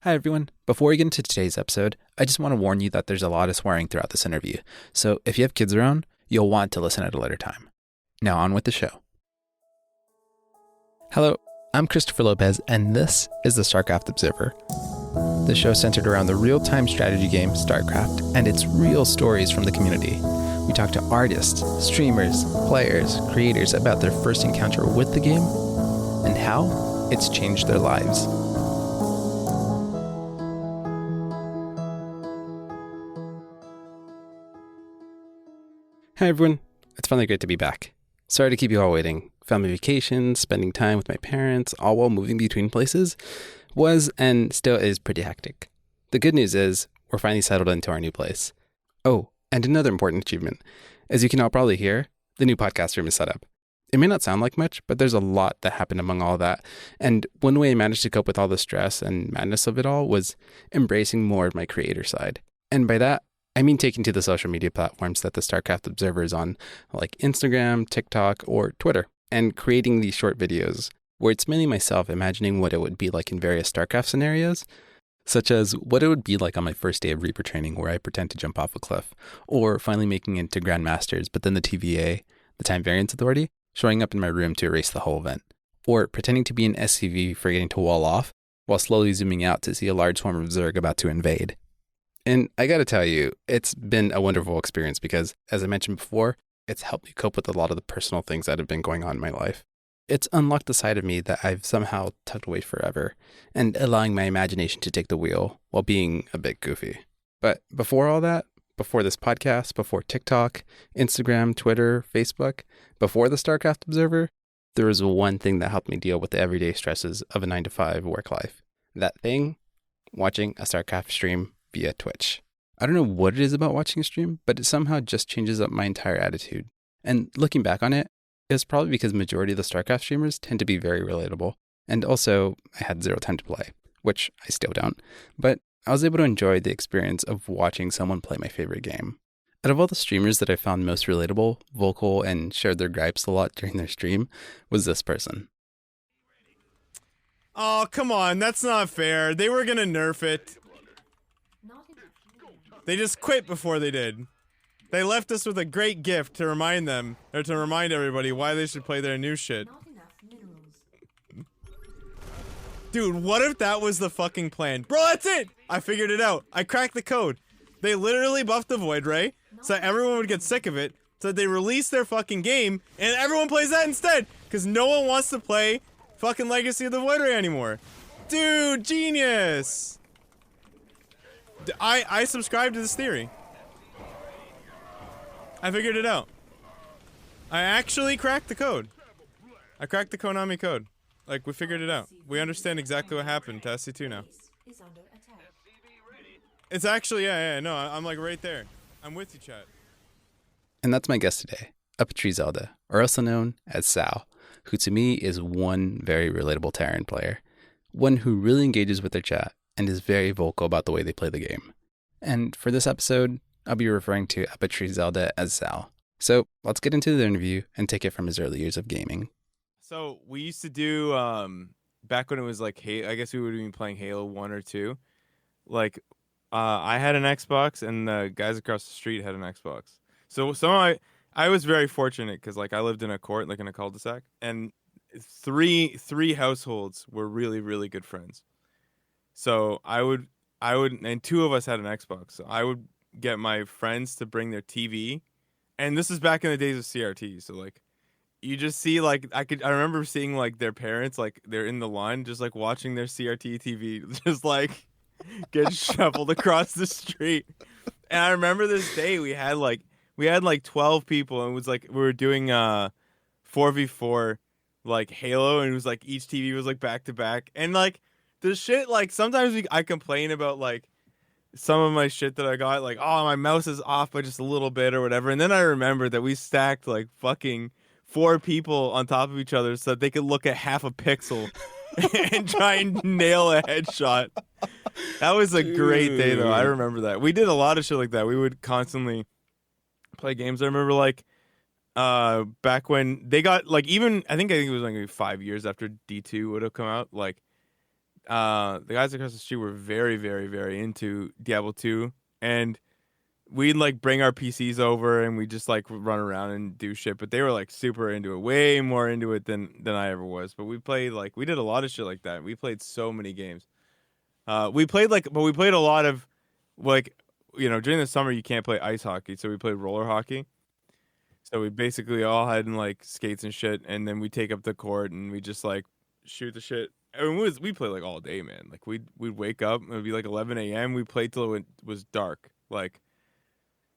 Hi, everyone. Before we get into today's episode, I just want to warn you that there's a lot of swearing throughout this interview. So if you have kids around, you'll want to listen at a later time. Now on with the show. Hello, I'm Christopher Lopez, and this is the StarCraft Observer. The show centered around the real-time strategy game StarCraft and its real stories from the community. We talk to artists, streamers, players, creators about their first encounter with the game and how it's changed their lives. Hi everyone, it's finally great to be back. Sorry to keep you all waiting. Family vacations, spending time with my parents, all while moving between places, was and still is pretty hectic. The good news is, we're finally settled into our new place. Oh, and another important achievement. As you can all probably hear, the new podcast room is set up. It may not sound like much, but there's a lot that happened among all that. And one way I managed to cope with all the stress and madness of it all was embracing more of my creator side. And by that, I mean taking to the social media platforms that the StarCraft Observer is on, like Instagram, TikTok, or Twitter, and creating these short videos where it's mainly myself imagining what it would be like in various StarCraft scenarios, such as what it would be like on my first day of Reaper training where I pretend to jump off a cliff, or finally making it to Grandmasters, but then the TVA, the Time Variance Authority, showing up in my room to erase the whole event, or pretending to be an SCV forgetting to wall off while slowly zooming out to see a large swarm of Zerg about to invade. And I gotta tell you, it's been a wonderful experience because, as I mentioned before, it's helped me cope with a lot of the personal things that have been going on in my life. It's unlocked the side of me that I've somehow tucked away forever, and allowing my imagination to take the wheel while being a bit goofy. But before all that, before this podcast, before TikTok, Instagram, Twitter, Facebook, before the StarCraft Observer, there was one thing that helped me deal with the everyday stresses of a 9-to-5 work life. That thing, watching a StarCraft stream via Twitch. I don't know what it is about watching a stream, but it somehow just changes up my entire attitude. And looking back on it, it's probably because majority of the StarCraft streamers tend to be very relatable. And also, I had zero time to play, which I still don't. But I was able to enjoy the experience of watching someone play my favorite game. Out of all the streamers that I found most relatable, vocal, and shared their gripes a lot during their stream, was this person. Oh, come on, that's not fair. They were gonna nerf it. They just quit before they did. They left us with a great gift to remind them, or to remind everybody why they should play their new shit. Dude, what if that was the fucking plan? Bro, that's it! I figured it out. I cracked the code. They literally buffed the Void Ray, so everyone would get sick of it, so they released their fucking game, and everyone plays that instead! Because no one wants to play fucking Legacy of the Void Ray anymore. Dude, genius! I subscribe to this theory. I figured it out. I actually cracked the code. I cracked the Konami code. Like, we figured it out. We understand exactly what happened to SC2 now. It's actually, no, I'm like right there. I'm with you, chat. And that's my guest today, UpATreeZelda, or also known as Sal, who to me is one very relatable Terran player. One who really engages with their chat and is very vocal about the way they play the game. And for this episode, I'll be referring to UpATreeZelda as Sal. So let's get into the interview and take it from his early years of gaming. So we used to do, back when it was like, I guess we would have been playing Halo 1 or 2. Like, I had an Xbox and the guys across the street had an Xbox. So I was very fortunate because like I lived in a court, like in a cul-de-sac, and three households were really, really good friends. So I would, and two of us had an Xbox. So I would get my friends to bring their TV, and this is back in the days of CRT. So like, you just see like I remember seeing like their parents like they're in the lawn just like watching their CRT TV just like get shuffled across the street. And I remember this day we had like 12 people, and it was like we were doing 4v4 like Halo, and it was like each TV was like back to back, and like the shit, like sometimes I complain about like some of my shit that I got, like, oh, my mouse is off by just a little bit or whatever. And then I remembered that we stacked like fucking 4 people on top of each other so that they could look at half a pixel and try and nail a headshot. That was a great day though. I remember that. We did a lot of shit like that. We would constantly play games. I remember like back when they got like, even I think it was like maybe 5 years after D2 would have come out, like the guys across the street were very, very, very into Diablo 2, and we'd like bring our PCs over and we just like run around and do shit. But they were like super into it, way more into it than I ever was. But we did a lot of shit like that. We played so many games. We played a lot of like, during the summer you can't play ice hockey, so we played roller hockey. So we basically all had like skates and shit, and then we take up the court and we just like shoot the shit. I mean, we played like all day, man. Like we'd wake up, it would be like 11 a.m. We played till it was dark. Like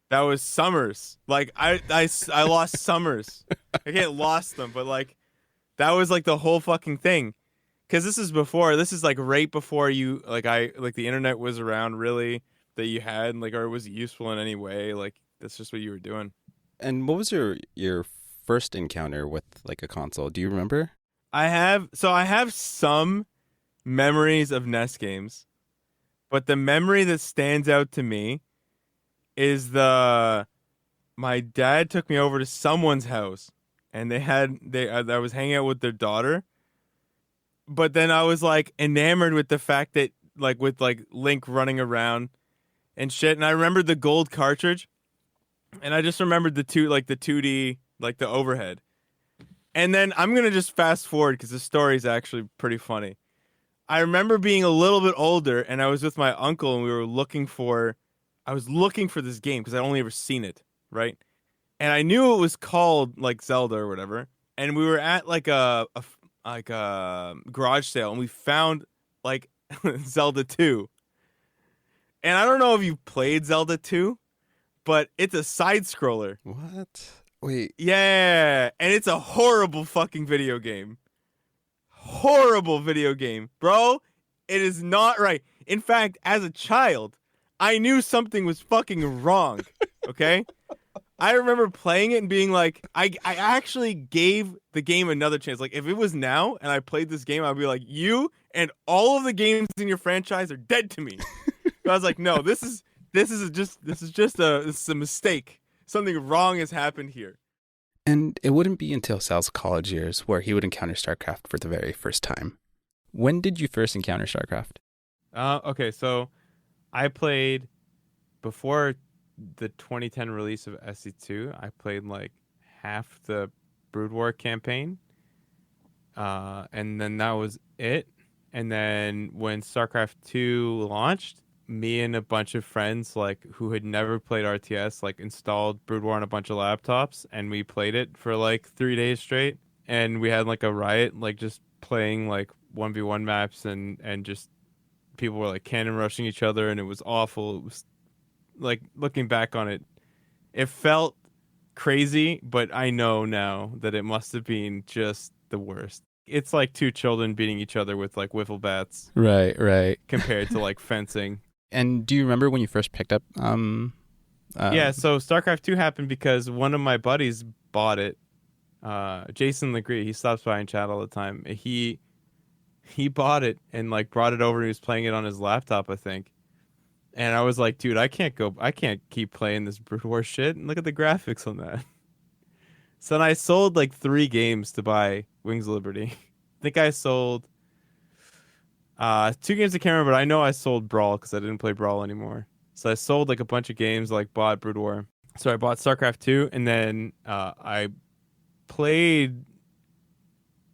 that was summers. Like I lost summers. I can't lost them, but like that was like the whole fucking thing. Cause this is like right before you like the internet was around really that you had like or it was useful in any way. Like that's just what you were doing. And what was your first encounter with like a console? Do you remember? I have some memories of NES games, but the memory that stands out to me is my dad took me over to someone's house and I was hanging out with their daughter, but then I was like enamored with the fact that like with like Link running around and shit, and I remembered the gold cartridge, and I just remembered the 2D like the overhead. And then I'm going to just fast forward because the story is actually pretty funny. I remember being a little bit older and I was with my uncle and I was looking for this game because I'd only ever seen it, right? And I knew it was called like Zelda or whatever. And we were at like a garage sale and we found like Zelda 2. And I don't know if you've played Zelda 2, but it's a side scroller. What? Wait. Yeah, and it's a horrible fucking video game. Horrible video game. Bro, it is not right. In fact, as a child, I knew something was fucking wrong, okay? I remember playing it and being like, I actually gave the game another chance. Like, if it was now and I played this game, I'd be like, you and all of the games in your franchise are dead to me. But I was like, no, this is just a mistake. Something wrong has happened here. And it wouldn't be until Sal's college years where he would encounter StarCraft for the very first time. When did you first encounter StarCraft? Okay, so I played before the 2010 release of SC2. I played like half the Brood War campaign, and then that was it. And then when StarCraft 2 launched, me and a bunch of friends like who had never played RTS like installed Brood War on a bunch of laptops and we played it for like 3 days straight, and we had like a riot, like just playing like 1v1 maps and just people were like cannon rushing each other and it was awful. It was like looking back on it, it felt crazy, but I know now that it must have been just the worst. It's like two children beating each other with like wiffle bats. Right. Compared to like fencing. And do you remember when you first picked up? Yeah, so StarCraft 2 happened because one of my buddies bought it. Jason Legree, he stops by and chat all the time. He bought it and like brought it over and he was playing it on his laptop, I think. And I was like, dude, I can't keep playing this Brood War shit. And look at the graphics on that. So then I sold like 3 games to buy Wings of Liberty. I think I sold 2 games I can't remember, but I know I sold Brawl because I didn't play Brawl anymore. So I sold like a bunch of games, like bought Brood War. So I bought StarCraft 2, and then I played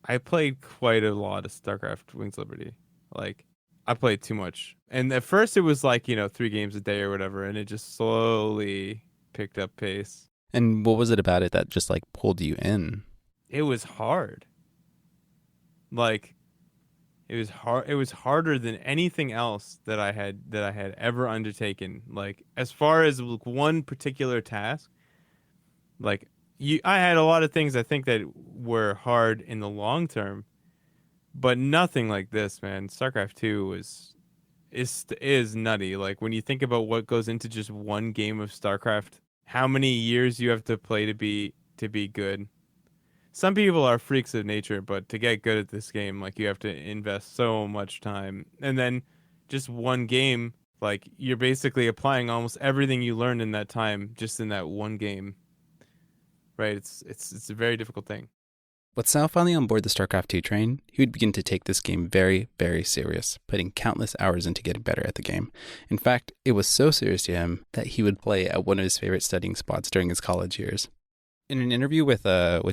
quite a lot of StarCraft Wings of Liberty. Like I played too much. And at first it was like, 3 games a day or whatever, and it just slowly picked up pace. And what was it about it that just like pulled you in? It was hard. Like it was hard. It was harder than anything else that I had ever undertaken. Like as far as one particular task, like I had a lot of things I think that were hard in the long term, but nothing like this, man. StarCraft 2 is nutty. Like when you think about what goes into just one game of StarCraft, how many years you have to play to be good. Some people are freaks of nature, but to get good at this game, like you have to invest so much time. And then just one game, like you're basically applying almost everything you learned in that time just in that one game. Right? It's a very difficult thing. With Sal finally on board the StarCraft 2 train, he would begin to take this game very, very serious, putting countless hours into getting better at the game. In fact, it was so serious to him that he would play at one of his favorite studying spots during his college years. In an interview with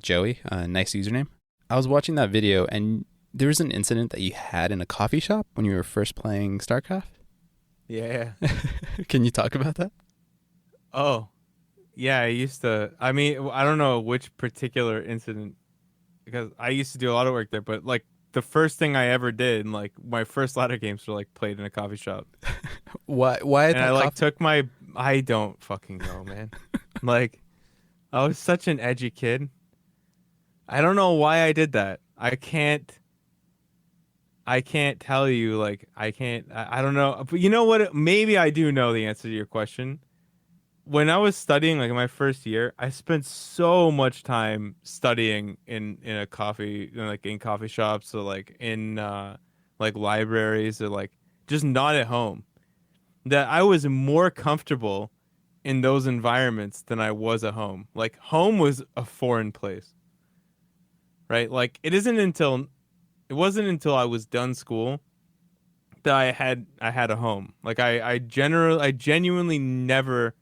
Joey, a nice username, I was watching that video, and there was an incident that you had in a coffee shop when you were first playing StarCraft. Yeah. Can you talk about that? Oh, yeah. I mean, I don't know which particular incident, because I used to do a lot of work there, but like the first thing I ever did, and like my first ladder games were like played in a coffee shop. Why? And I like took my, I don't fucking know, man. Like, I was such an edgy kid. I don't know why I did that. I can't tell you, like, I don't know. But you know what? Maybe I do know the answer to your question. When I was studying, like in my first year, I spent so much time studying in a coffee, like in coffee shops, or like in like libraries, or like just not at home, that I was more comfortable in those environments than I was at home. Like home was a foreign place, right? Like it wasn't until I was done school that I had a home. Like I genuinely never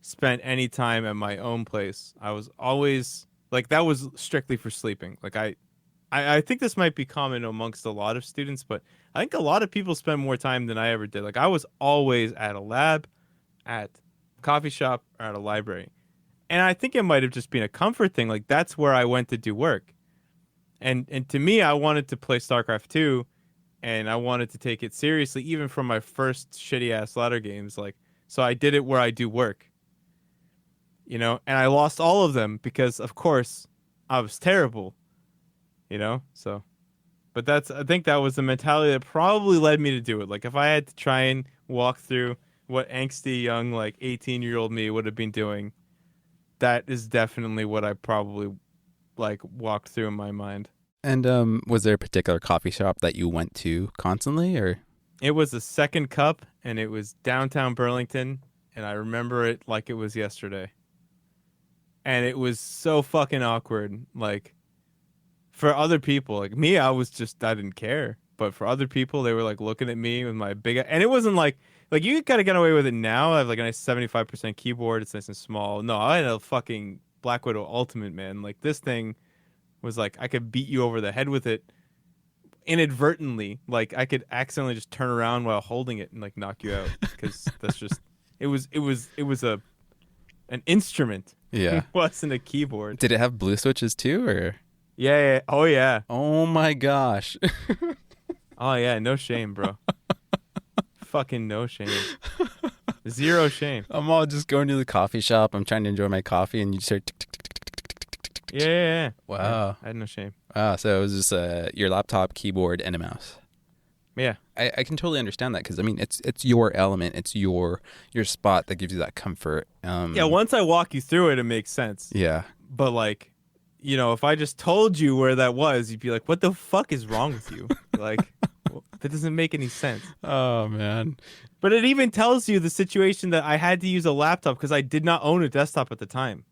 spent any time at my own place. I was always like, that was strictly for sleeping. Like I think this might be common amongst a lot of students, but I think a lot of people spend more time than I ever did. Like I was always at a lab, at a coffee shop, or at a library. And I think it might have just been a comfort thing. Like that's where I went to do work. And to me, I wanted to play StarCraft 2, and I wanted to take it seriously, even from my first shitty ass ladder games. Like, so I did it where I do work, and I lost all of them because, of course, I was terrible, So, but I think that was the mentality that probably led me to do it. Like, if I had to try and walk through what angsty young, like 18-year-old me would have been doing, that is definitely what I probably like walked through in my mind. And was there a particular coffee shop that you went to constantly, or? It was the Second Cup, and it was downtown Burlington, and I remember it like it was yesterday. And it was so fucking awkward. Like, for other people, like me, I didn't care. But for other people, they were like looking at me with my big, and it wasn't like you gotta get away with it now. I have like a nice 75% keyboard. It's nice and small. No, I had a fucking Black Widow Ultimate, man. Like this thing was like, I could beat you over the head with it inadvertently. Like I could accidentally just turn around while holding it and like knock you out, because that's just, it was an instrument. Yeah. It wasn't a keyboard. Did it have blue switches too, or? Yeah. Oh yeah. Oh my gosh. Oh yeah. No shame, bro. Fucking no shame. Zero shame. I'm all just going to the coffee shop. I'm trying to enjoy my coffee, and you just hear tick, tick, tick, tick, tick, tick, tick, tick. Yeah. Wow. Yeah, I had no shame. Wow. So it was just your laptop, keyboard, and a mouse. Yeah. I can totally understand that, because I mean it's your element, it's your spot that gives you that comfort. Yeah. Once I walk you through it, it makes sense. Yeah. But like, if I just told you where that was, you'd be like, "What the fuck is wrong with you?" Like, that doesn't make any sense. Oh man. But it even tells you the situation that I had to use a laptop because I did not own a desktop at the time.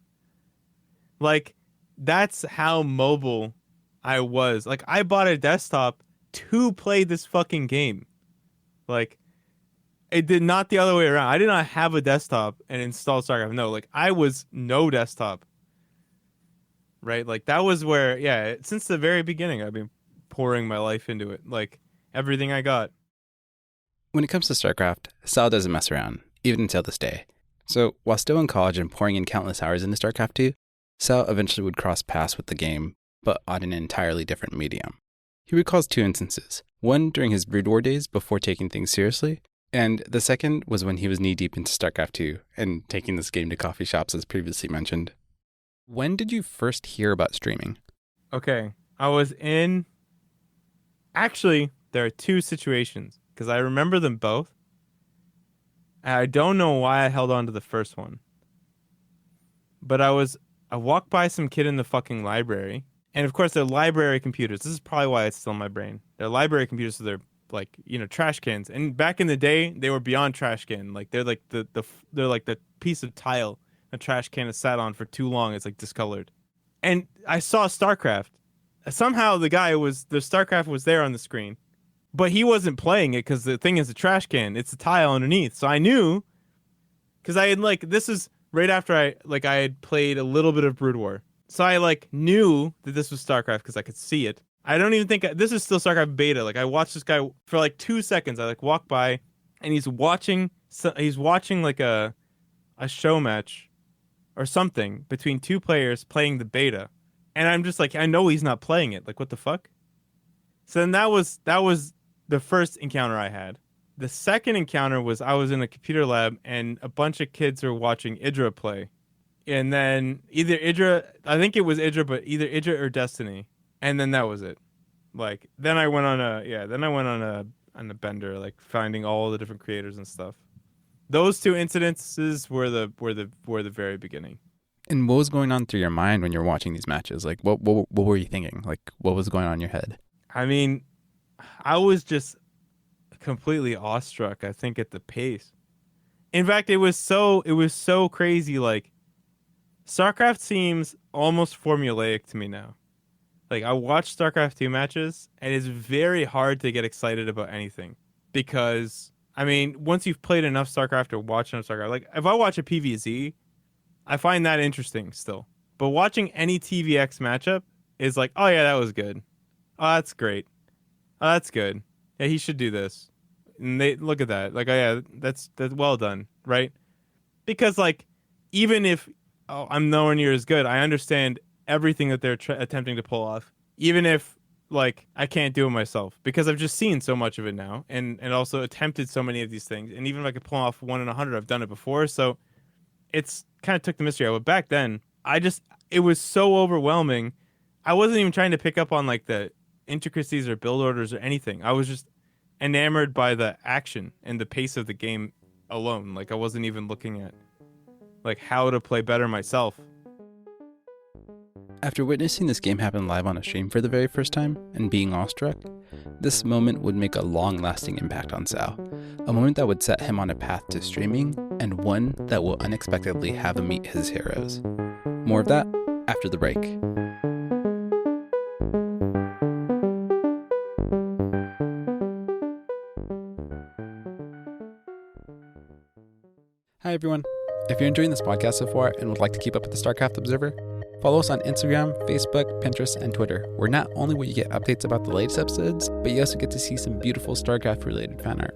Like, that's how mobile I was. Like, I bought a desktop to play this fucking game. Like, it did not the other way around. I did not have a desktop and install StarCraft. No, like, I was no desktop. Right? Like, that was where, yeah, since the very beginning, I've been pouring my life into it. Like, everything I got. When it comes to StarCraft, Sal doesn't mess around, even until this day. So, while still in college and pouring in countless hours into StarCraft 2, Sal eventually would cross paths with the game, but on an entirely different medium. He recalls two instances, one during his Brood War days before taking things seriously, and the second was when he was knee-deep into StarCraft 2 and taking this game to coffee shops, as previously mentioned. When did you first hear about streaming? Okay, I was in... Actually, there are two situations, because I remember them both. And I don't know why I held on to the first one. But I walked by some kid in the fucking library. And of course, they're library computers. This is probably why it's still in my brain. They're library computers, so they're like, trash cans. And back in the day, they were beyond trash can. Like they're like they're like the piece of tile a trash can has sat on for too long. It's like discolored. And I saw StarCraft. somehow the StarCraft was there on the screen, but he wasn't playing it because the thing is a trash can. It's a tile underneath. So I knew, because I had this is right after I had played a little bit of Brood War. So I knew that this was StarCraft because I could see it. I don't even think this is still StarCraft beta. I watched this guy for 2 seconds. I walk by and he's watching a show match or something between two players playing the beta. And I'm just I know he's not playing it. What the fuck? So then that was the first encounter I had. The second encounter was I was in a computer lab and a bunch of kids were watching Idra play. And then either Idra, I think it was Idra, but either Idra or Destiny. And then that was it. Then I went on a bender, finding all the different creators and stuff. Those two incidences were the very beginning. And what was going on through your mind when you were watching these matches? What were you thinking? What was going on in your head? I mean, I was just completely awestruck, I think, at the pace. In fact, it was so crazy. StarCraft seems almost formulaic to me now. I watch StarCraft 2 matches, and it's very hard to get excited about anything. Because, I mean, once you've played enough StarCraft or watched enough StarCraft, if I watch a PvZ, I find that interesting still. But watching any TVX matchup is oh yeah, that was good. Oh, that's great. Oh, that's good. Yeah, he should do this. And they look at that. Oh yeah, that's well done, right? Because even if I'm nowhere near as good, I understand everything that they're attempting to pull off. Even if I can't do it myself, because I've just seen so much of it now, and also attempted so many of these things. And even if I could pull off 1 in 100, I've done it before. So it's kind of took the mystery out. But back then, it was so overwhelming. I wasn't even trying to pick up on the intricacies or build orders or anything. I was just enamored by the action and the pace of the game alone. I wasn't even looking at how to play better myself. After witnessing this game happen live on a stream for the very first time and being awestruck, this moment would make a long-lasting impact on Sal. A moment that would set him on a path to streaming, and one that will unexpectedly have him meet his heroes. More of that after the break. Hi everyone. If you're enjoying this podcast so far and would like to keep up with the StarCraft Observer, follow us on Instagram, Facebook, Pinterest, and Twitter, where not only will you get updates about the latest episodes, but you also get to see some beautiful StarCraft-related fan art.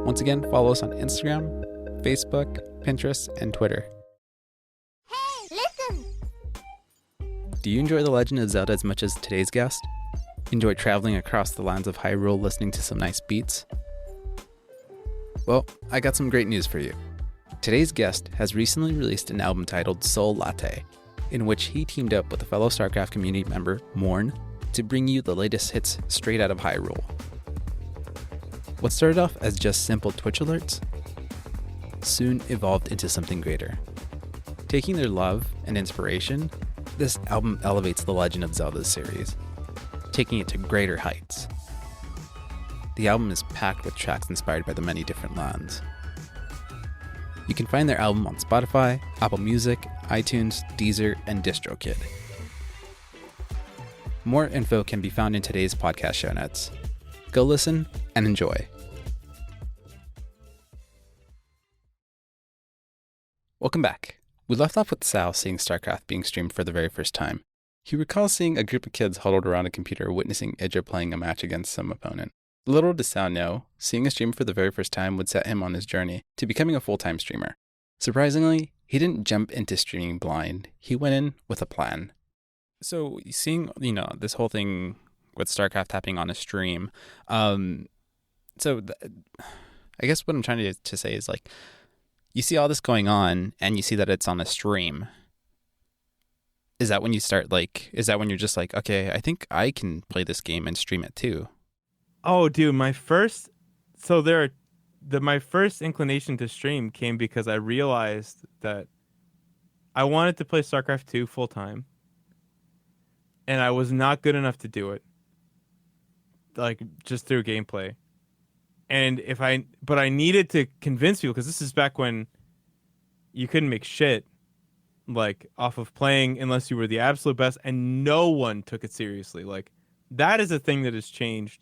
Once again, follow us on Instagram, Facebook, Pinterest, and Twitter. Hey, listen! Do you enjoy The Legend of Zelda as much as today's guest? Enjoy traveling across the lands of Hyrule listening to some nice beats? Well, I got some great news for you. Today's guest has recently released an album titled Soul Latte, in which he teamed up with a fellow StarCraft community member, Morn, to bring you the latest hits straight out of Hyrule. What started off as just simple Twitch alerts soon evolved into something greater. Taking their love and inspiration, this album elevates the Legend of Zelda series, taking it to greater heights. The album is packed with tracks inspired by the many different lands. You can find their album on Spotify, Apple Music, iTunes, Deezer, and DistroKid. More info can be found in today's podcast show notes. Go listen and enjoy. Welcome back. We left off with Sal seeing StarCraft being streamed for the very first time. He recalls seeing a group of kids huddled around a computer witnessing Idra playing a match against some opponent. Little did Sal know, seeing a stream for the very first time would set him on his journey to becoming a full-time streamer. Surprisingly, he didn't jump into streaming blind. He went in with a plan. So seeing, this whole thing with StarCraft happening on a stream, I guess what I'm trying to say is you see all this going on and you see that it's on a stream. Is that when you start you're just okay, I think I can play this game and stream it too? Oh, dude, my first inclination to stream came because I realized that I wanted to play StarCraft 2 full time, and I was not good enough to do it, just through gameplay. And but I needed to convince people, because this is back when you couldn't make shit. like off of playing unless you were the absolute best, and no one took it seriously. Like that is a thing that has changed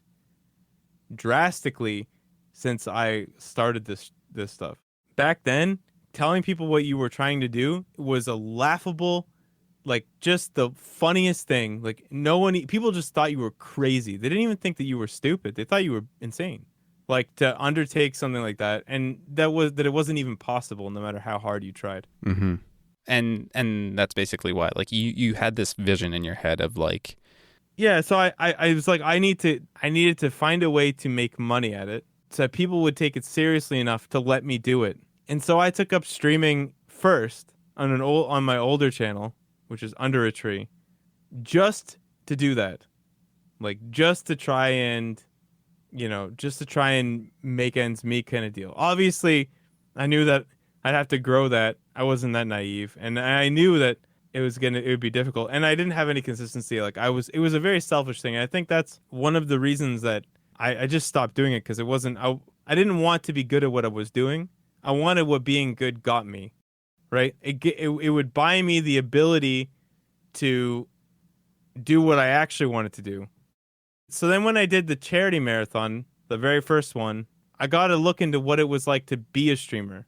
drastically since I started this stuff. Back then, telling people what you were trying to do was a laughable, like just the funniest thing. Like people just thought you were crazy. They didn't even think that you were stupid. They thought you were insane. Like to undertake something like that, and that it wasn't even possible, no matter how hard you tried. Mm-hmm. And that's basically why, like, you had this vision in your head of like, yeah. So I was like, I needed to find a way to make money at it, so that people would take it seriously enough to let me do it. And so I took up streaming first on my older channel, which is Under a Tree, just to do that, like just to try and make ends meet kind of deal. Obviously, I knew that I'd have to grow that. I wasn't that naive, and I knew that it would be difficult, and I didn't have any consistency. Like it was a very selfish thing. And I think that's one of the reasons that I just stopped doing it, because it wasn't. I didn't want to be good at what I was doing. I wanted what being good got me, right? It would buy me the ability to do what I actually wanted to do. So then when I did the charity marathon, the very first one, I got to look into what it was like to be a streamer.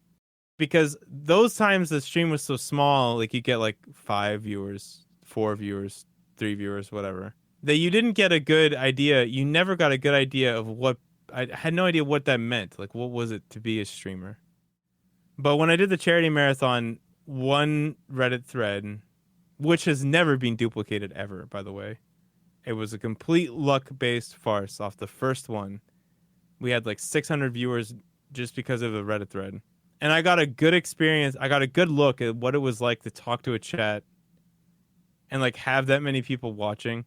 Because those times the stream was so small, like you get like 5 viewers, 4 viewers, 3 viewers, whatever, that you didn't get a good idea. You never got a good idea of I had no idea what that meant. Like, what was it to be a streamer? But when I did the charity marathon, one Reddit thread, which has never been duplicated ever, by the way, it was a complete luck-based farce off the first one. We had like 600 viewers just because of the Reddit thread. And I got a good experience. I got a good look at what it was like to talk to a chat and like have that many people watching.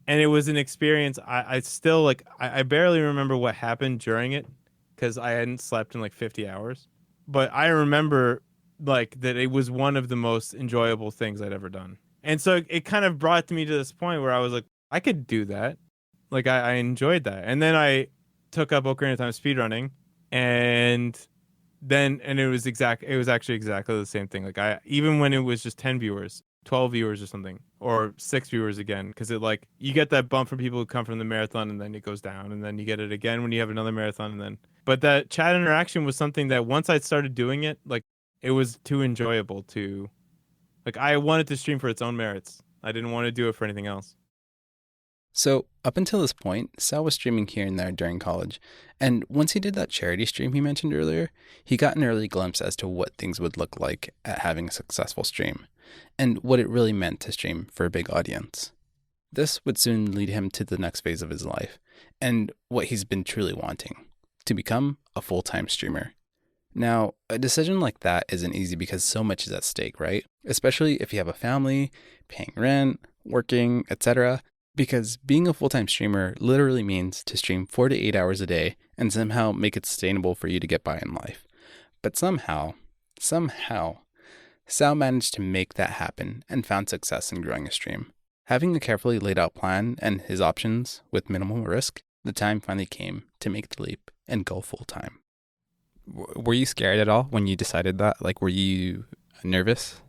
And it was an experience. I still like, I barely remember what happened during it because I hadn't slept in like 50 hours. But I remember like that it was one of the most enjoyable things I'd ever done. And so it kind of brought me to this point where I was like, I could do that. Like I enjoyed that. And then I took up Ocarina of Time speedrunning, and it was actually exactly the same thing. Like even when it was just 10 viewers, 12 viewers or something, or 6 viewers again, because it like you get that bump from people who come from the marathon, and then it goes down, and then you get it again when you have another marathon, and then. But that chat interaction was something that once I started doing it, like it was too enjoyable to. Like, I wanted to stream for its own merits. I didn't want to do it for anything else. So up until this point, Sal was streaming here and there during college. And once he did that charity stream he mentioned earlier, he got an early glimpse as to what things would look like at having a successful stream, and what it really meant to stream for a big audience. This would soon lead him to the next phase of his life, and what he's been truly wanting, to become a full-time streamer. Now, a decision like that isn't easy because so much is at stake, right? Especially if you have a family, paying rent, working, etc. Because being a full-time streamer literally means to stream 4 to 8 hours a day and somehow make it sustainable for you to get by in life. But somehow, Sal managed to make that happen and found success in growing a stream. Having a carefully laid out plan and his options with minimal risk, the time finally came to make the leap and go full-time. Were you scared at all when you decided that? Like, were you nervous?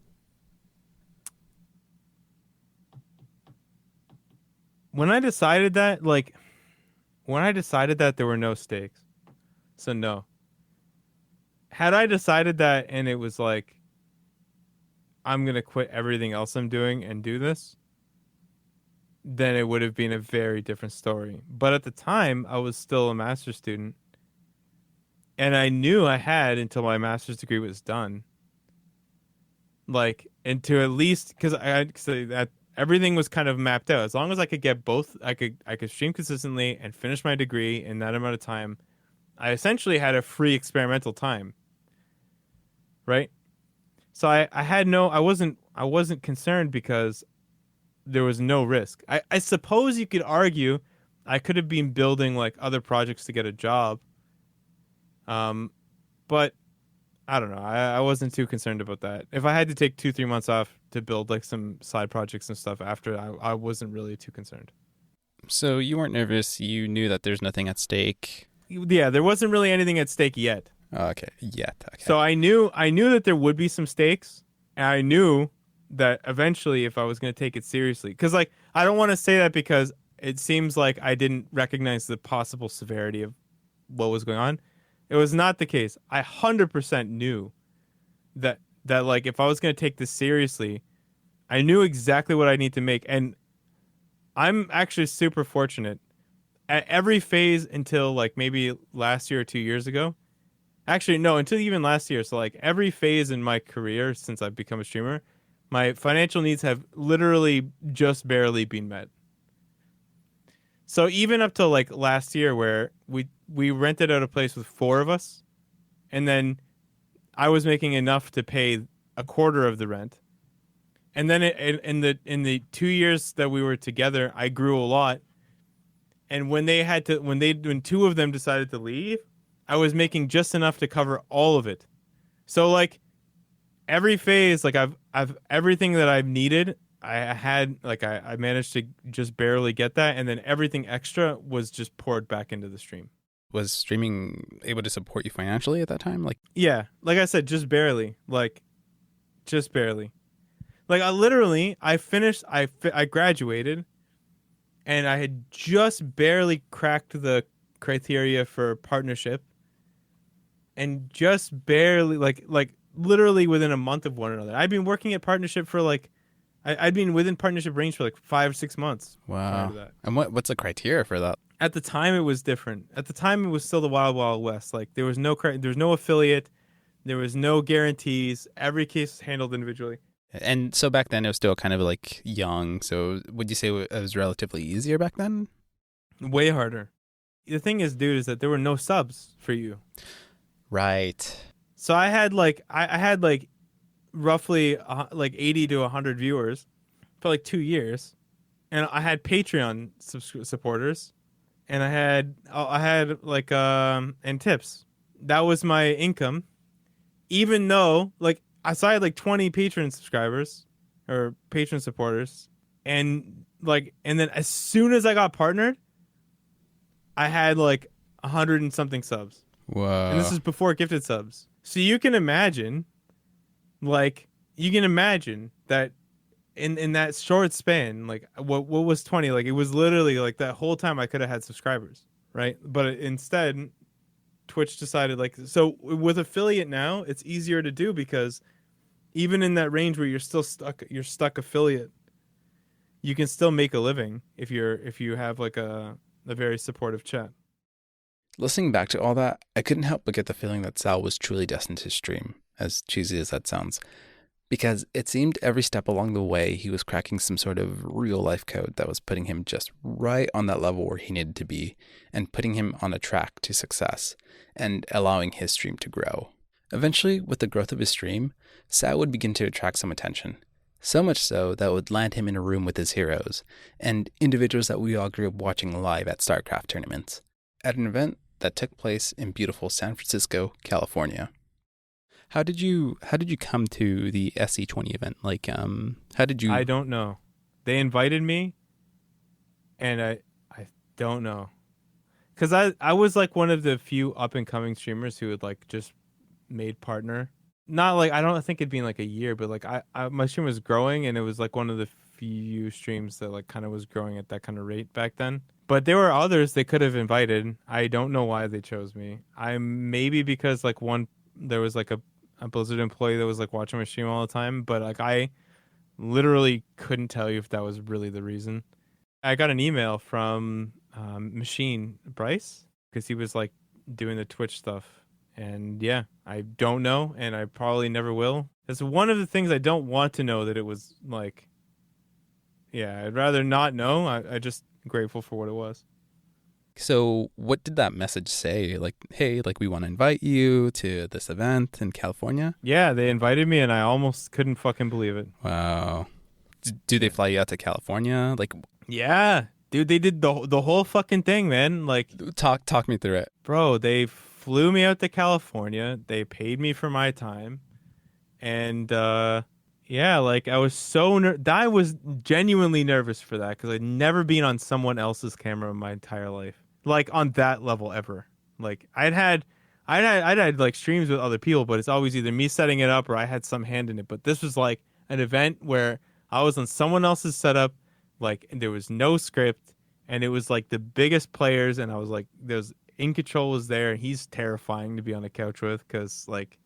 When I decided that, there were no stakes. So no. Had I decided that and it was like, I'm going to quit everything else I'm doing and do this, then it would have been a very different story. But at the time, I was still a master's student. And I knew I had until my master's degree was done. Like, and to at least, because everything was kind of mapped out. As long as I could get both, I could stream consistently and finish my degree in that amount of time. I essentially had a free experimental time. Right? So I wasn't concerned because there was no risk. I suppose you could argue I could have been building like other projects to get a job. But I don't know. I wasn't too concerned about that. If I had to take 2-3 months off to build like some side projects and stuff after, I wasn't really too concerned. So you weren't nervous. You knew that there's nothing at stake. Yeah, there wasn't really anything at stake yet. Oh, okay. Yet. Okay. So I knew that there would be some stakes, And I knew that eventually if I was going to take it seriously, because like I don't want to say that because it seems like I didn't recognize the possible severity of what was going on. It was not the case. I 100% knew that like if I was going to take this seriously, I knew exactly what I need to make. And I'm actually super fortunate. At every phase until like maybe last year or 2 years ago. Actually, no, until even last year. So like every phase in my career since I've become a streamer, my financial needs have literally just barely been met. So even up till like last year where we rented out a place with four of us, and then I was making enough to pay a quarter of the rent. And then in the 2 years that we were together, I grew a lot. And when when two of them decided to leave, I was making just enough to cover all of it. So like every phase, like I've everything that I've needed, I had like I managed to just barely get that, and then everything extra was just poured back into the stream. Was streaming able to support you financially at that time? Like, Yeah, like I said, just barely, like just barely. Like I finished, I graduated, and I had just barely cracked the criteria for partnership, and just barely like literally within a month of one another. I'd been working at partnership for like I'd been within partnership range for like 5 or 6 months. Prior wow. to that. And what's the criteria for that? At the time, it was different. At the time, it was still the wild, wild west. Like there was no affiliate, there was no guarantees. Every case was handled individually. And so back then it was still kind of like young. So would you say it was relatively easier back then? Way harder. The thing is, dude, is that there were no subs for you. Right. So I had like roughly like 80 to 100 viewers for like 2 years, and I had Patreon supporters, and I had like and tips. That was my income, even though like I had like 20 Patreon subscribers or patron supporters, and then as soon as I got partnered, I had like 100 and something subs. Whoa. And this is before gifted subs. So you can imagine that in that short span, like what was 20? Like it was literally like that whole time I could have had subscribers, right? But instead, Twitch decided like, so with affiliate now, it's easier to do because even in that range where you're stuck affiliate, you can still make a living if you have like a very supportive chat. Listening back to all that, I couldn't help but get the feeling that Sal was truly destined to stream, as cheesy as that sounds, because it seemed every step along the way he was cracking some sort of real-life code that was putting him just right on that level where he needed to be, and putting him on a track to success, and allowing his stream to grow. Eventually, with the growth of his stream, Sal would begin to attract some attention. So much so that would land him in a room with his heroes, and individuals that we all grew up watching live at StarCraft tournaments, at an event that took place in beautiful San Francisco, California. How did you come to the SC20 event? Like, how did you? I don't know. They invited me, and I don't know, because I was like one of the few up and coming streamers who had like just made partner. Not like I don't think it'd been like a year, but like my stream was growing, and it was like one of the few streams that like kind of was growing at that kind of rate back then. But there were others they could have invited. I don't know why they chose me. Maybe because like there was like a Blizzard employee that was like watching my stream all the time, but like I literally couldn't tell you if that was really the reason. I got an email from Machine Bryce because he was like doing the Twitch stuff. And yeah, I don't know, and I probably never will. That's one of the things I don't want to know, that it was like, yeah, I'd rather not know. I just grateful for what it was. So what did that message say? Like, hey, like we want to invite you to this event in California? Yeah, they invited me, and I almost couldn't fucking believe it. Wow. Do they fly you out to California? Like, yeah, dude, they did the whole fucking thing, man. Like, talk me through it. Bro, they flew me out to California. They paid me for my time. And yeah, like I was I was genuinely nervous for that because I'd never been on someone else's camera in my entire life. Like on that level ever. Like I'd I'd had like streams with other people, but it's always either me setting it up or I had some hand in it. But this was like an event where I was on someone else's setup, like and there was no script, and it was like the biggest players, and I was like, there's In Control was there, and he's terrifying to be on the couch with because like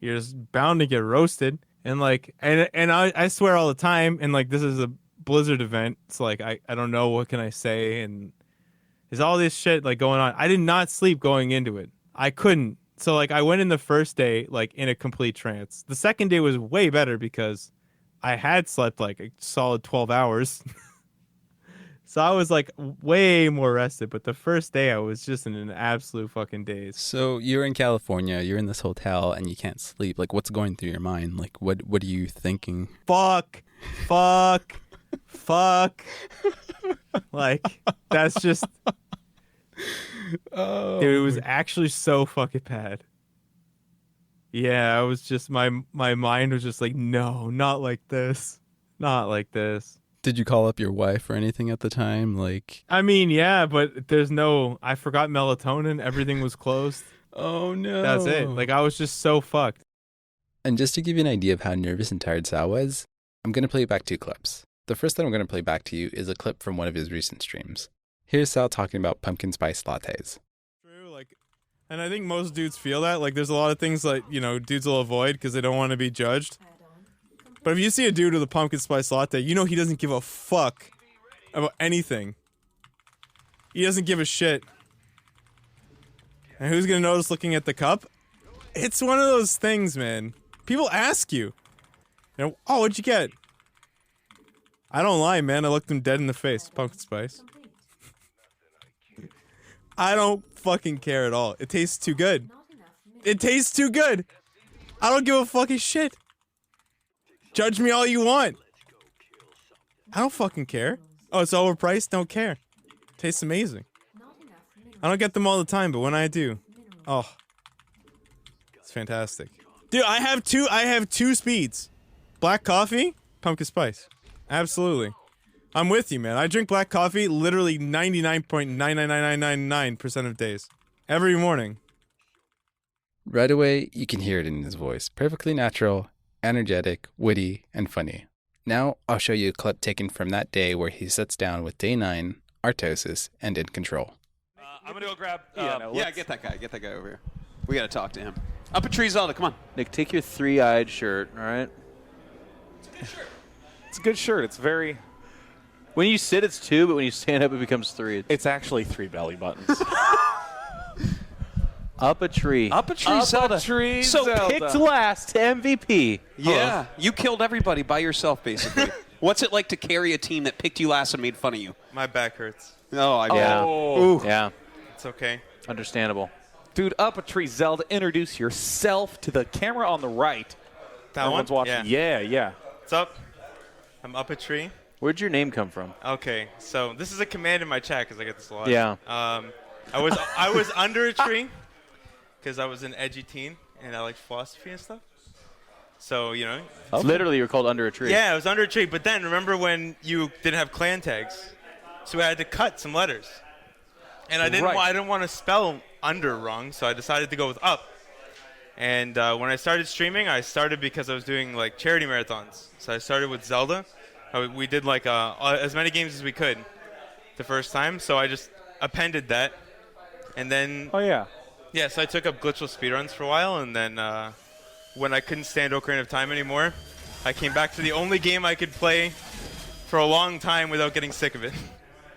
you're just bound to get roasted, and like and I swear all the time, and like this is a Blizzard event, it's like I don't know what can I say, and there's all this shit like going on. I did not sleep going into it. I couldn't. So like I went in the first day like in a complete trance. The second day was way better because I had slept like a solid 12 hours. So I was like way more rested, but the first day I was just in an absolute fucking daze. So you're in California, you're in this hotel and you can't sleep. Like what's going through your mind? Like what are you thinking? Fuck. Like that's just Oh, dude, it was actually so fucking bad. Yeah, I was just my mind was just like, no, not like this. Not like this. Did you call up your wife or anything at the time? Like, I mean, yeah, but I forgot melatonin, everything was closed. oh no. That's it. Like I was just so fucked. And just to give you an idea of how nervous and tired Sal was, I'm going to play back 2 clips. The first that I'm going to play back to you is a clip from one of his recent streams. Here's Sal talking about pumpkin spice lattes. True, like, and I think most dudes feel that. Like, there's a lot of things like, dudes will avoid because they don't want to be judged. But if you see a dude with a pumpkin spice latte, you know he doesn't give a fuck about anything. He doesn't give a shit. And who's gonna notice looking at the cup? It's one of those things, man. People ask you, oh, what'd you get? I don't lie, man. I looked them dead in the face. Pumpkin spice. I don't fucking care at all. It tastes too good. It tastes too good. I don't give a fucking shit. Judge me all you want. I don't fucking care. Oh, it's overpriced? Don't care. Tastes amazing. I don't get them all the time, but when I do, oh, it's fantastic. Dude, I have two speeds. Black coffee, pumpkin spice. Absolutely. I'm with you, man. I drink black coffee literally 99.99999% of days. Every morning. Right away, you can hear it in his voice. Perfectly natural, energetic, witty, and funny. Now, I'll show you a clip taken from that day where he sits down with Day 9, Artosis, and In Control. I'm gonna go grab. Get that guy. Get that guy over here. We gotta talk to him. UpATreeZelda, come on. Nick, take your 3-eyed shirt. All right. It's a good shirt. It's very. When you sit, it's 2, but when you stand up, it becomes 3. It's actually 3 belly buttons. Up a tree. UpATreeZelda. UpATreeZelda. So picked last to MVP. Yeah, you killed everybody by yourself, basically. What's it like to carry a team that picked you last and made fun of you? My back hurts. Oh, I Yeah. Oh. Yeah. It's okay. Understandable. Dude, UpATreeZelda, introduce yourself to the camera on the right. That Everyone's one? watching. Yeah. Yeah. What's up? I'm up a tree. Where'd your name come from? Okay, so this is a command in my chat because I get this a lot. Yeah. I was under a tree because I was an edgy teen and I liked philosophy and stuff. So Literally, you're called under a tree. Yeah, I was under a tree. But then remember when you didn't have clan tags, so I had to cut some letters, and I didn't want to spell under wrong, so I decided to go with up. And when I started streaming, I started because I was doing like charity marathons. So I started with Zelda. We did like as many games as we could the first time. So I just appended that. And then... Oh, yeah. Yeah, so I took up glitchless speedruns for a while. And then when I couldn't stand Ocarina of Time anymore, I came back to the only game I could play for a long time without getting sick of it.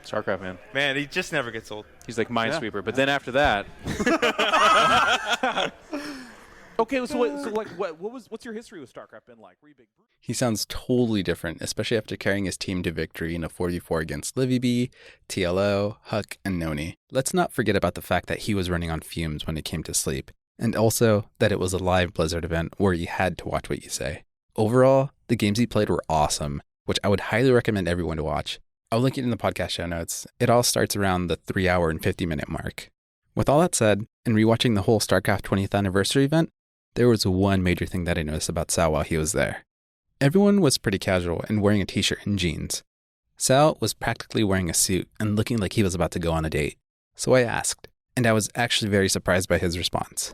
StarCraft, man. Man, he just never gets old. He's like Minesweeper. But then after that... Okay, what's your history with StarCraft been like? Were you big? He sounds totally different, especially after carrying his team to victory in a 4v4 against LivyB, TLO, Huck, and Noni. Let's not forget about the fact that he was running on fumes when it came to sleep, and also that it was a live Blizzard event where you had to watch what you say. Overall, the games he played were awesome, which I would highly recommend everyone to watch. I'll link it in the podcast show notes. It all starts around the 3-hour and 50-minute mark. With all that said, in rewatching the whole StarCraft 20th anniversary event, there was one major thing that I noticed about Sal while he was there. Everyone was pretty casual and wearing a t-shirt and jeans. Sal was practically wearing a suit and looking like he was about to go on a date. So I asked, and I was actually very surprised by his response.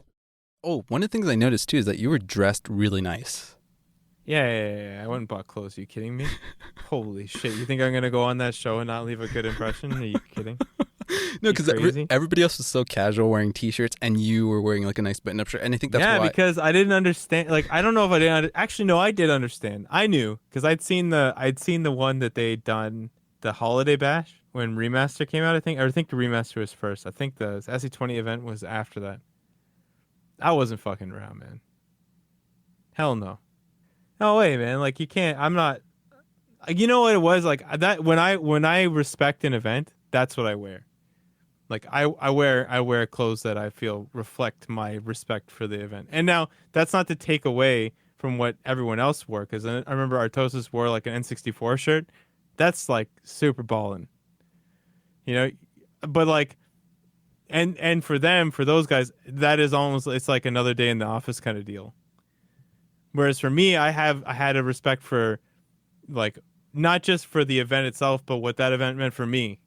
Oh, one of the things I noticed too is that you were dressed really nice. Yeah. I went and bought clothes. Are you kidding me? Holy shit! You think I'm gonna go on that show and not leave a good impression? Are you kidding? No, You because crazy? everybody else was so casual wearing t-shirts, and you were wearing like a nice button-up shirt. And I think that's Yeah, why. because I didn't understand. Like, I don't know if I didn't. Actually, no, I did understand. I knew because I'd seen the one that they'd done, the holiday bash when remaster came out. I think the remaster was first. I think the SE20 event was after that. I wasn't fucking around, man. Hell no. No way, man. Like, you can't. I'm not. You know what it was like that when I respect an event, that's what I wear. Like I wear clothes that I feel reflect my respect for the event. And now that's not to take away from what everyone else wore, because I remember Artosis wore like an N64 shirt. That's like super ballin', you know. But like, and for those guys, that is almost, it's like another day in the office kind of deal. Whereas for me, I had a respect for, like, not just for the event itself, but what that event meant for me.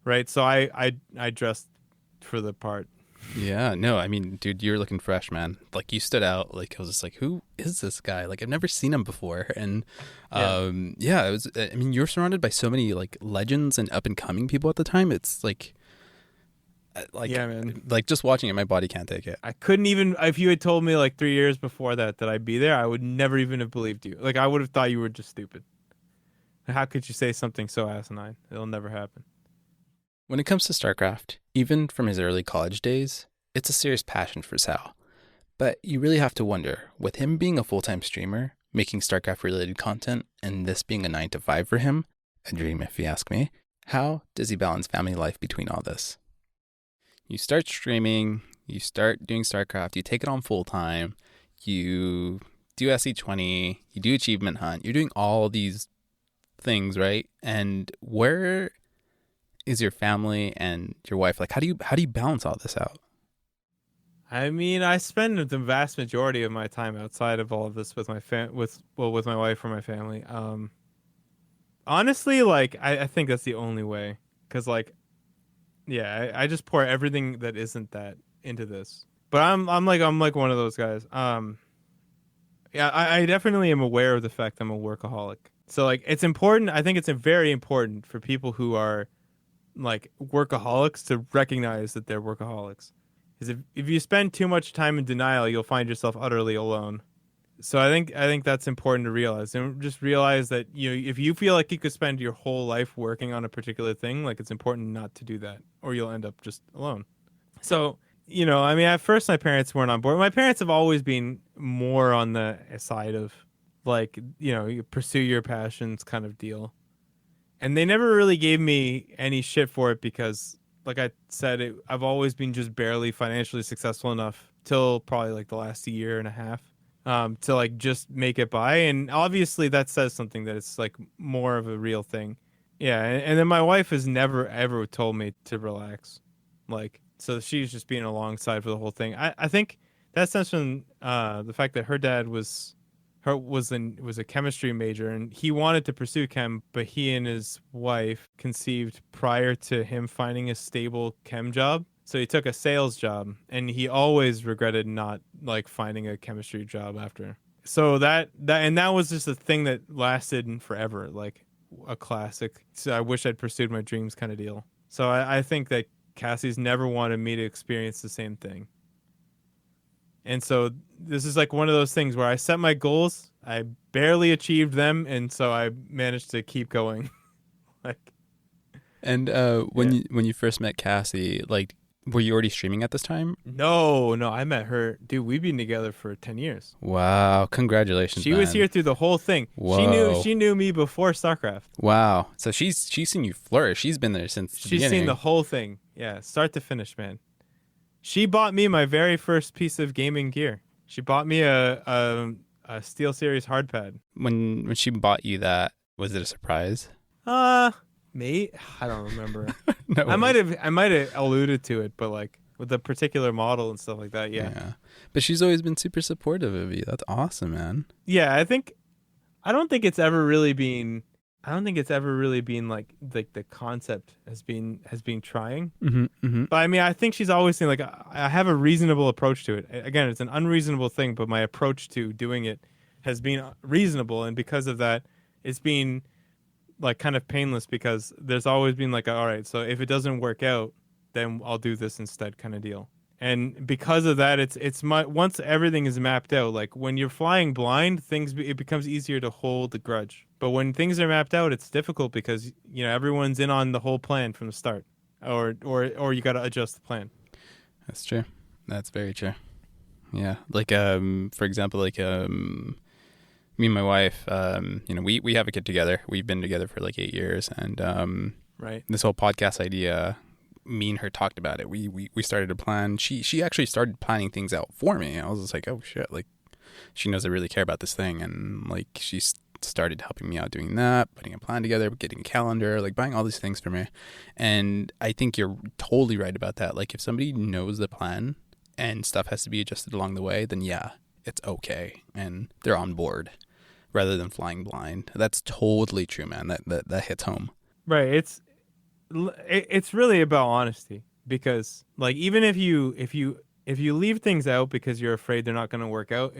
Right, so I dressed for the part. Yeah, no, I mean, dude, you're looking fresh, man. Like, you stood out. Like, I was just like, who is this guy? Like, I've never seen him before. And yeah, it was. I mean, you're surrounded by so many like legends and up and coming people at the time. It's like, Yeah, man. Like, just watching it, my body can't take it. I couldn't even, if you had told me like 3 years before that I'd be there, I would never even have believed you. Like, I would have thought you were just stupid. How could you say something so asinine? It'll never happen. When it comes to StarCraft, even from his early college days, it's a serious passion for Sal. But you really have to wonder, with him being a full-time streamer, making StarCraft-related content, and this being a 9-to-5 for him, a dream if you ask me, how does he balance family life between all this? You start streaming, you start doing StarCraft, you take it on full-time, you do SE20, you do Achievement Hunt, you're doing all these things, right? And where is your family and your wife? Like, how do you balance all this out? I mean, I spend the vast majority of my time outside of all of this with my with my wife or my family. Honestly, like, I think that's the only way, because like, yeah, I just pour everything that isn't that into this. But I'm like one of those guys. Yeah, I definitely am aware of the fact I'm a workaholic. So like, it's important. I think it's very important for people who are like workaholics to recognize that they're workaholics. Because if you spend too much time in denial, you'll find yourself utterly alone. So I think that's important to realize, and just realize that, you know, if you feel like you could spend your whole life working on a particular thing, like, it's important not to do that, or you'll end up just alone. So, you know, I mean, at first my parents weren't on board. My parents have always been more on the side of, like, you know, you pursue your passions kind of deal. And they never really gave me any shit for it because, like I said, I've always been just barely financially successful enough till probably like the last year and a half to like just make it by. And obviously that says something, that it's like more of a real thing. Yeah. And then my wife has never, ever told me to relax. Like, so she's just being alongside for the whole thing. I think that stems from the fact that her dad was a chemistry major, and he wanted to pursue chem, but he and his wife conceived prior to him finding a stable chem job. So he took a sales job, and he always regretted not like finding a chemistry job after. So that was just a thing that lasted forever, like a classic. So I wish I'd pursued my dreams kind of deal. So I think that Cassie's never wanted me to experience the same thing. And so this is like one of those things where I set my goals, I barely achieved them, and so I managed to keep going. Like, and when you first met Cassie, like, were you already streaming at this time? No, I met her. Dude, we've been together for 10 years. Wow, congratulations. She was here through the whole thing. Whoa. She knew me before StarCraft. Wow. So she's seen you flourish. She's been there since the beginning. She's seen the whole thing. Yeah, start to finish, man. She bought me my very first piece of gaming gear. She bought me a SteelSeries hardpad. When she bought you that, was it a surprise? Mate, I don't remember. No I worries. might have alluded to it, but like with the particular model and stuff like that, yeah. But she's always been super supportive of you. That's awesome, man. Yeah, I don't think it's ever really been I don't think it's ever really been like the concept has been trying. Mm-hmm, mm-hmm. But I mean, I think she's always saying like I have a reasonable approach to it. Again, it's an unreasonable thing, but my approach to doing it has been reasonable, and because of that, it's been like kind of painless because there's always been like, all right, so if it doesn't work out, then I'll do this instead kind of deal. And because of that, it's my once everything is mapped out, like when you're flying blind, it becomes easier to hold the grudge. But when things are mapped out, it's difficult because everyone's in on the whole plan from the start, or you got to adjust the plan. That's true. That's very true. Yeah, like for example, like me and my wife, we have a kid together. We've been together for like 8 years, and Right. this whole podcast idea, me and her talked about it. We started to plan. She actually started planning things out for me. I was just like, oh shit, like she knows I really care about this thing, and like she started helping me out doing that, putting a plan together, getting a calendar, like buying all these things for me. And I think you're totally right about that. Like if somebody knows the plan and stuff has to be adjusted along the way, then yeah, it's okay, and they're on board rather than flying blind. That's totally true, man. That hits home. Right. It's really about honesty, because like even if you leave things out because you're afraid they're not going to work out,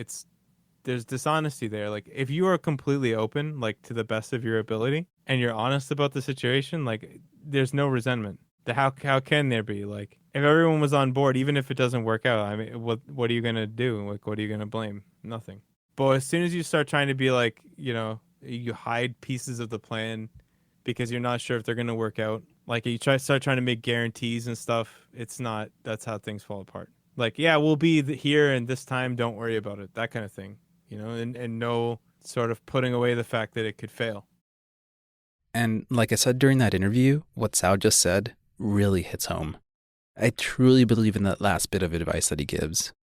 there's dishonesty there. Like if you are completely open, like to the best of your ability, and you're honest about the situation, like there's no resentment. How can there be? Like if everyone was on board, even if it doesn't work out, I mean, what are you going to do? Like what are you going to blame? Nothing. But as soon as you start trying to be like, you hide pieces of the plan because you're not sure if they're going to work out. Like you start trying to make guarantees and stuff. That's how things fall apart. Like, yeah, we'll be here and this time, don't worry about it. That kind of thing, and no sort of putting away the fact that it could fail. And like I said during that interview, what Sal just said really hits home. I truly believe in that last bit of advice that he gives.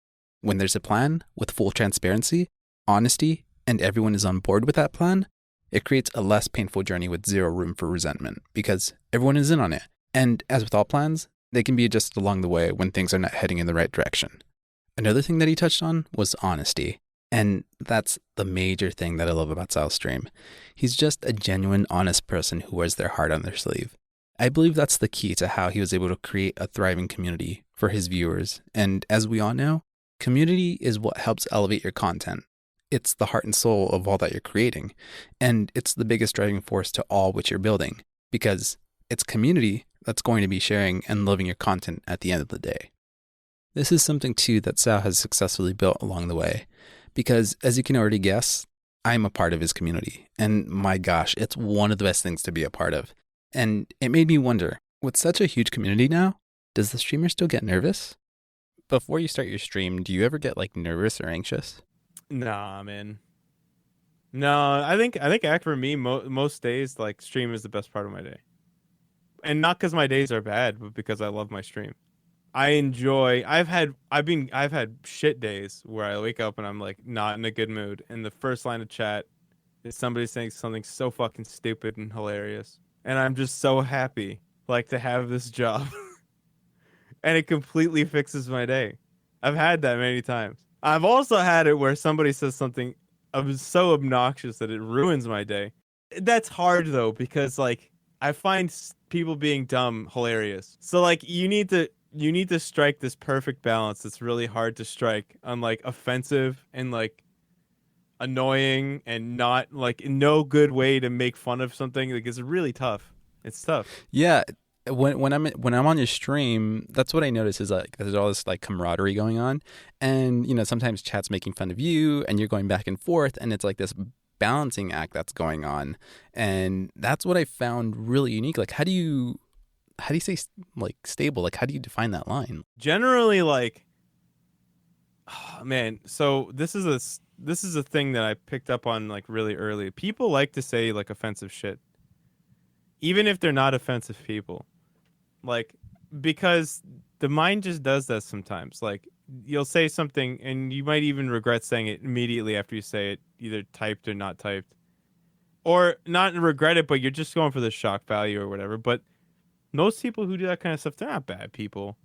When there's a plan with full transparency, honesty, and everyone is on board with that plan, it creates a less painful journey with zero room for resentment because everyone is in on it. And as with all plans, they can be adjusted along the way when things are not heading in the right direction. Another thing that he touched on was honesty. And that's the major thing that I love about Sal's stream. He's just a genuine, honest person who wears their heart on their sleeve. I believe that's the key to how he was able to create a thriving community for his viewers. And as we all know, community is what helps elevate your content. It's the heart and soul of all that you're creating. And it's the biggest driving force to all which you're building, because it's community that's going to be sharing and loving your content at the end of the day. This is something too that Sal has successfully built along the way, because as you can already guess, I'm a part of his community. And my gosh, it's one of the best things to be a part of. And it made me wonder, with such a huge community now, does the streamer still get nervous? Before you start your stream, do you ever get like nervous or anxious? Nah, man. No, I think for me, most days, like stream is the best part of my day, and not because my days are bad, but because I love my stream. I enjoy. I've had shit days where I wake up and I'm like not in a good mood, and the first line of chat is somebody saying something so fucking stupid and hilarious, and I'm just so happy like to have this job, and it completely fixes my day. I've had that many times. I've also had it where somebody says something so obnoxious that it ruins my day. That's hard though, because like I find people being dumb hilarious. So like you need to strike this perfect balance that's really hard to strike on like offensive and like annoying and not like no good way to make fun of something. Like it's really tough. It's tough. Yeah. When I'm on your stream, that's what I notice is like there's all this like camaraderie going on, and sometimes chat's making fun of you, and you're going back and forth, and it's like this balancing act that's going on, and that's what I found really unique. Like, how do you say like stable? Like, how do you define that line? Generally, like, oh, man. So this is a thing that I picked up on like really early. People like to say like offensive shit, even if they're not offensive people. Like, because the mind just does that sometimes. Like, you'll say something and you might even regret saying it immediately after you say it, either typed or not typed. Or not regret it, but you're just going for the shock value or whatever. But most people who do that kind of stuff, they're not bad people.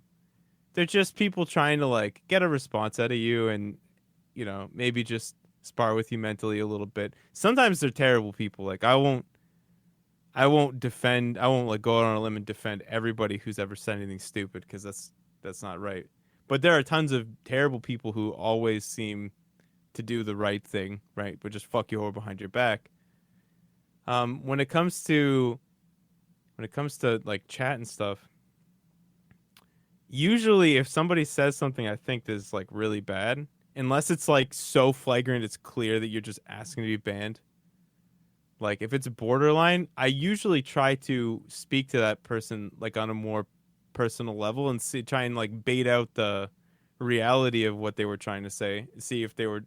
They're just people trying to, like, get a response out of you and, maybe just spar with you mentally a little bit. Sometimes they're terrible people. Like, I won't I won't like go out on a limb and defend everybody who's ever said anything stupid, because that's not right. But there are tons of terrible people who always seem to do the right thing, right? But just fuck you over behind your back. When it comes to like chat and stuff, usually if somebody says something I think is like really bad, unless it's like so flagrant it's clear that you're just asking to be banned. Like if it's borderline, I usually try to speak to that person like on a more personal level and try and like bait out the reality of what they were trying to say. See if they were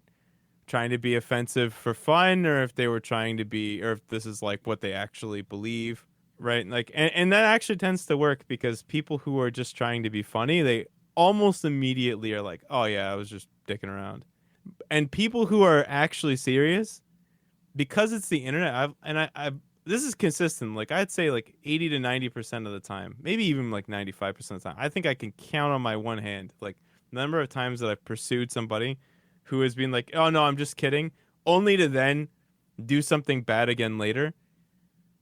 trying to be offensive for fun, or if they were trying to be, or if this is like what they actually believe, right? Like, and that actually tends to work, because people who are just trying to be funny, they almost immediately are like, oh yeah, I was just dicking around. And people who are actually serious, because it's the internet, I've this is consistent. Like I'd say like 80 to 90% of the time, maybe even like 95% of the time, I think I can count on my one hand, like the number of times that I've pursued somebody who has been like, oh no, I'm just kidding, only to then do something bad again later.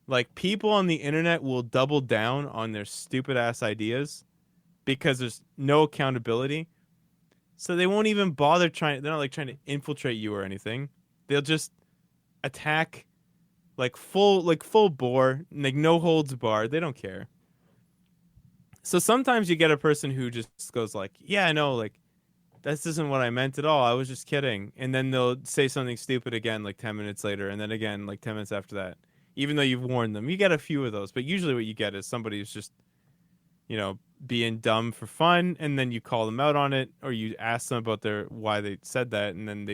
Like people on the internet will double down on their stupid ass ideas because there's no accountability. So they won't even bother they're not like trying to infiltrate you or anything. They'll just attack like full bore, like no holds barred. They don't care. So sometimes you get a person who just goes like, yeah, I know, like this isn't what I meant at all. I was just kidding. And then they'll say something stupid again like 10 minutes later, and then again like 10 minutes after that. Even though you've warned them. You get a few of those, but usually what you get is somebody who's just, you know, being dumb for fun, and then you call them out on it, or you ask them about why they said that, and then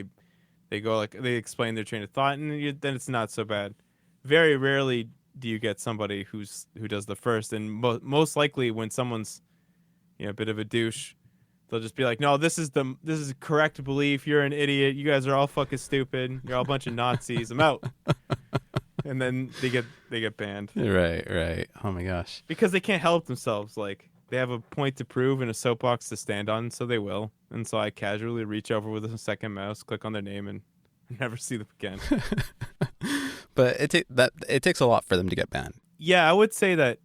they go like, they explain their train of thought, and then it's not so bad. Very rarely do you get somebody who does the first, and most likely when someone's, you know, a bit of a douche, they'll just be like, no, this is a correct belief. You're an idiot. You guys are all fucking stupid. You're all a bunch of Nazis. I'm out. And then they get banned. Right. Oh my gosh. Because they can't help themselves. Like they have a point to prove and a soapbox to stand on, so they will. And so I casually reach over with a second mouse, click on their name, and never see them again. But it takes a lot for them to get banned. Yeah, I would say that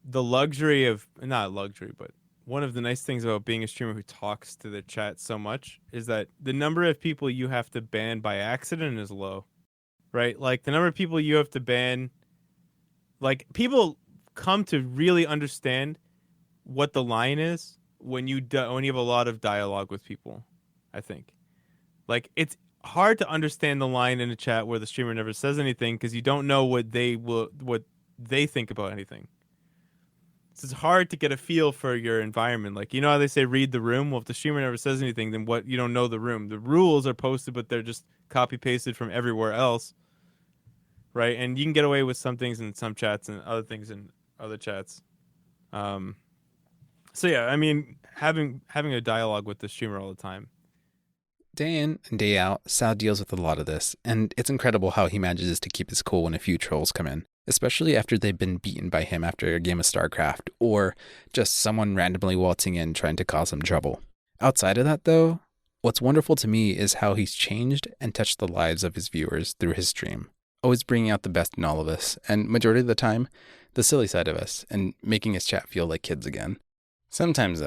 the luxury of, not luxury, but one of the nice things about being a streamer who talks to their chat so much is that the number of people you have to ban by accident is low, right? Like the number of people you have to ban, like people come to really understand what the line is when you have a lot of dialogue with people, I think. Like it's hard to understand the line in a chat where the streamer never says anything because you don't know what they think about anything. So it's hard to get a feel for your environment. Like, you know how they say read the room? Well, if the streamer never says anything, then what? You don't know the room. The rules are posted, but they're just copy pasted from everywhere else, right? And you can get away with some things in some chats and other things in other chats. So yeah, I mean, having a dialogue with the streamer all the time. Day in and day out, Sal deals with a lot of this, and it's incredible how he manages to keep his cool when a few trolls come in, especially after they've been beaten by him after a game of StarCraft, or just someone randomly waltzing in trying to cause him trouble. Outside of that, though, what's wonderful to me is how he's changed and touched the lives of his viewers through his stream, always bringing out the best in all of us, and majority of the time, the silly side of us, and making his chat feel like kids again. Sometimes,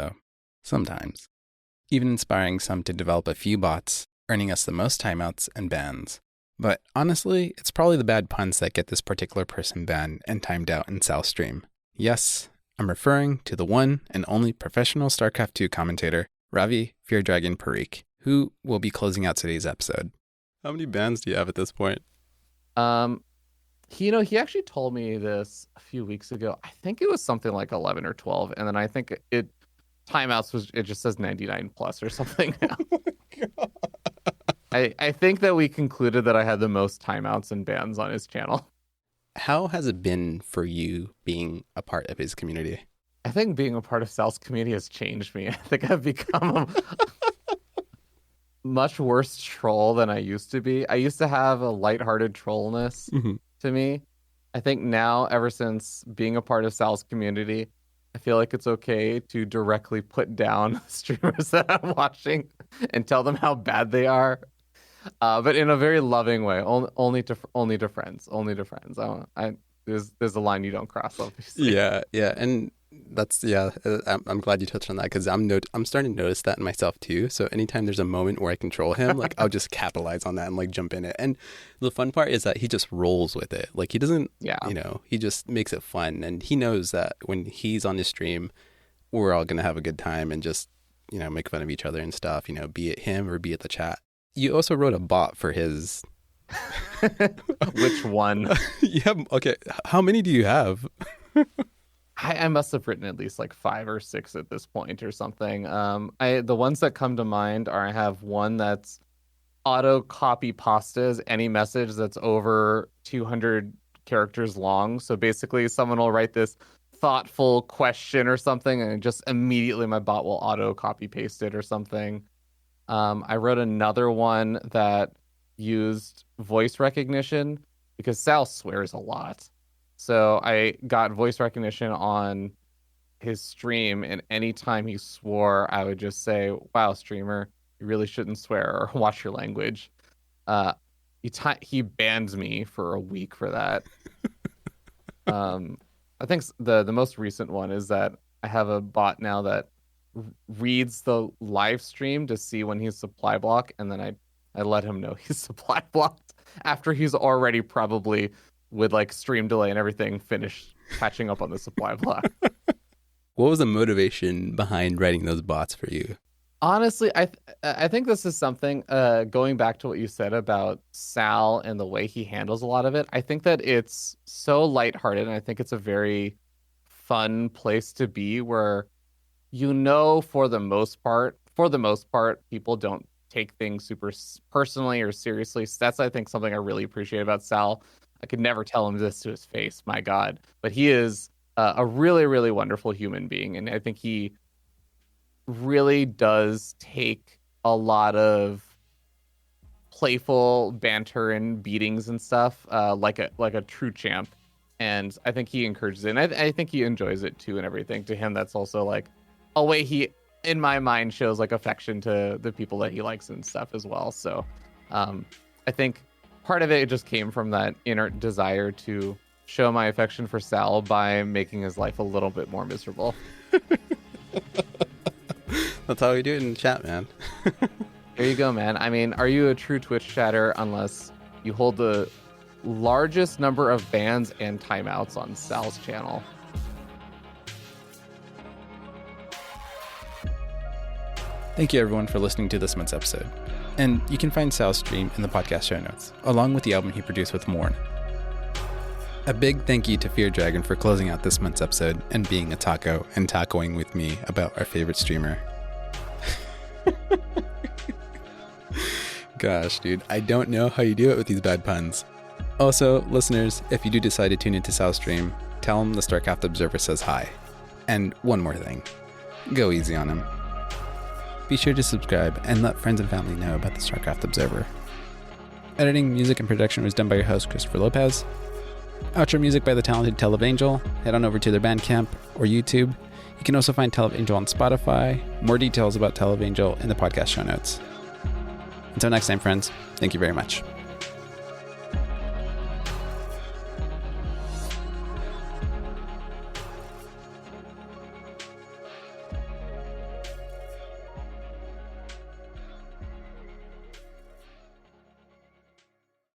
even inspiring some to develop a few bots, earning us the most timeouts and bans. But honestly, it's probably the bad puns that get this particular person banned and timed out in Sal's stream. Yes, I'm referring to the one and only professional StarCraft 2 commentator, Ravi Fear Dragon Parikh, who will be closing out today's episode. How many bans do you have at this point? He actually told me this a few weeks ago. I think it was something like 11 or 12, and then I think timeouts it just says 99 plus or something now. Oh my God. I think that we concluded that I had the most timeouts and bans on his channel. How has it been for you being a part of his community? I think being a part of Sal's community has changed me. I think I've become a much worse troll than I used to be. I used to have a lighthearted trollness to me. I think now, ever since being a part of Sal's community, I feel like it's okay to directly put down streamers that I'm watching and tell them how bad they are, but in a very loving way. Only to friends. Only to friends. there's a line you don't cross, obviously. Yeah, and that's I'm glad you touched on that because I'm starting to notice that in myself too. So anytime there's a moment where I control him, like I'll just capitalize on that and like jump in it. And the fun part is that he just rolls with it. Like he doesn't, he just makes it fun, and he knows that when he's on his stream, we're all gonna have a good time and just make fun of each other and stuff. Be it him or be it the chat. You also wrote a bot for his. Which one? Yeah. Okay. How many do you have? I must have written at least like 5 or 6 at this point or something. The ones that come to mind are I have one that's auto copy pastas any message that's over 200 characters long. So basically, someone will write this thoughtful question or something, and just immediately my bot will auto copy paste it or something. I wrote another one that used voice recognition because Sal swears a lot. So I got voice recognition on his stream, and anytime he swore, I would just say, "Wow, streamer, you really shouldn't swear or watch your language." He banned me for a week for that. I think the most recent one is that I have a bot now that reads the live stream to see when he's supply block, and then I let him know he's supply blocked after he's already probably, with like stream delay and everything, finished catching up on the supply block. What was the motivation behind writing those bots for you? Honestly, I think this is something, going back to what you said about Sal and the way he handles a lot of it. I think that it's so lighthearted, and I think it's a very fun place to be where, for the most part, people don't take things super personally or seriously. So that's, I think, something I really appreciate about Sal. I could never tell him this to his face, my God. But he is a really, really wonderful human being. And I think he really does take a lot of playful banter and beatings and stuff, like a true champ. And I think he encourages it. And I think he enjoys it too and everything. To him, that's also like a way he, in my mind, shows like affection to the people that he likes and stuff as well. So I think part of it just came from that inner desire to show my affection for Sal by making his life a little bit more miserable. That's how we do it in the chat, man. There you go, man. I mean, are you a true Twitch chatter unless you hold the largest number of bans and timeouts on Sal's channel? Thank you, everyone, for listening to this month's episode. And you can find Sal's stream in the podcast show notes, along with the album he produced with Morn. A big thank you to Fear Dragon for closing out this month's episode and being a taco and tacoing with me about our favorite streamer. Gosh, dude, I don't know how you do it with these bad puns. Also, listeners, if you do decide to tune into Sal's stream, tell him the StarCraft Observer says hi. And one more thing, go easy on him. Be sure to subscribe and let friends and family know about the StarCraft Observer. Editing, music, and production was done by your host, Christopher Lopez. Outro music by the talented Televangel. Head on over to their Bandcamp or YouTube. You can also find Televangel on Spotify. More details about Televangel in the podcast show notes. Until next time, friends, thank you very much.